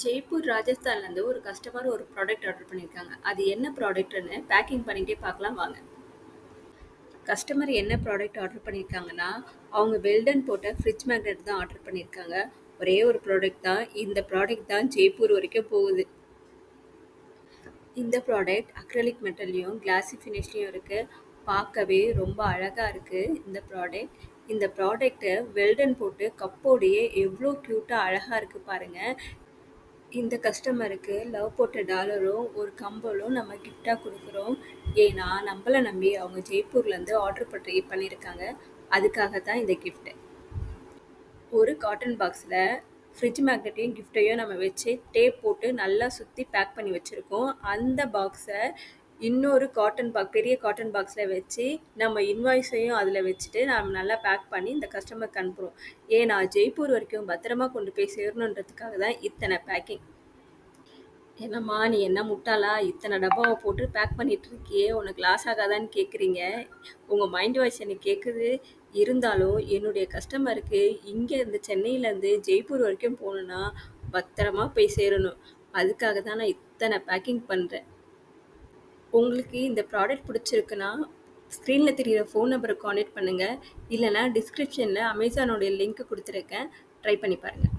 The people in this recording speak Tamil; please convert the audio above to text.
ஜெய்ப்பூர் ராஜஸ்தான்லேருந்து ஒரு கஸ்டமர் ஒரு ப்ராடக்ட் ஆர்டர் பண்ணியிருக்காங்க. அது என்ன ப்ராடக்ட்னு பேக்கிங் பண்ணிட்டே பார்க்கலாம் வாங்க. கஸ்டமர் என்ன ப்ராடக்ட் ஆர்டர் பண்ணியிருக்காங்கன்னா, அவங்க வெல்டன் போட்ட ஃப்ரிட்ஜ் மேக்னெட் தான் ஆர்டர் பண்ணியிருக்காங்க. ஒரே ஒரு ப்ராடக்ட் தான். இந்த ப்ராடக்ட் தான் ஜெய்ப்பூர் வரைக்கும் போகுது. இந்த ப்ராடக்ட் அக்ரலிக் மெட்டல்லையும் கிளாசி ஃபினிஷ்லையும் இருக்குது. பார்க்கவே ரொம்ப அழகாக இருக்குது இந்த ப்ராடக்ட். இந்த ப்ராடக்ட்டை வெல்டன் போட்டு கப்போடையே எவ்வளோ க்யூட்டாக அழகாக இருக்குது பாருங்கள். இந்த கஸ்டமருக்கு லவ் போட்ட டாலரும் ஒரு கம்பலும் நம்ம கிஃப்டாக கொடுக்குறோம். ஏன்னா நம்மளை நம்பி அவங்க ஜெய்ப்பூர்லேருந்து ஆர்டர் பண்ணியிருக்காங்க. அதுக்காக தான் இந்த கிஃப்ட்டு. ஒரு காட்டன் பாக்ஸில் ஃப்ரிட்ஜ் மேக்னெட்டையும் கிஃப்ட்டையும் நம்ம வச்சு டேப் போட்டு நல்லா சுற்றி பேக் பண்ணி வச்சுருக்கோம். அந்த பாக்ஸை இன்னொரு பெரிய காட்டன் பாக்ஸில் வச்சு நம்ம இன்வாய்ஸையும் அதில் வச்சுட்டு நம்ம நல்லா பேக் பண்ணி இந்த கஸ்டமருக்கு அனுப்புகிறோம். ஏன்னா ஜெய்ப்பூர் வரைக்கும் பத்திரமா கொண்டு போய் சேரணுன்றதுக்காக தான் இத்தனை பேக்கிங். என்னம்மா நீ என்ன முட்டாளா, இத்தனை டப்பாவை போட்டு பேக் பண்ணிட்டு இருக்கியே, உனக்கு லாஸ் ஆகாதான்னு கேட்குறீங்க. உங்கள் மைண்ட் வாய்ஸ் எனக்கு கேட்குது. இருந்தாலும் என்னுடைய கஸ்டமருக்கு இங்கேருந்து சென்னையிலேருந்து ஜெய்ப்பூர் வரைக்கும் போகணுன்னா பத்திரமா போய் சேரணும். அதுக்காக தான் நான் இத்தனை பேக்கிங் பண்ணுறேன். உங்களுக்கு இந்த ப்ராடக்ட் பிடிச்சிருக்குன்னா ஸ்க்ரீனில் தெரிகிற ஃபோன் நம்பரை கான்டெக்ட் பண்ணுங்கள். இல்லைனா டிஸ்கிரிப்ஷனில் அமேசானோடைய லிங்க் கொடுத்துருக்கேன். ட்ரை பண்ணி பாருங்கள்.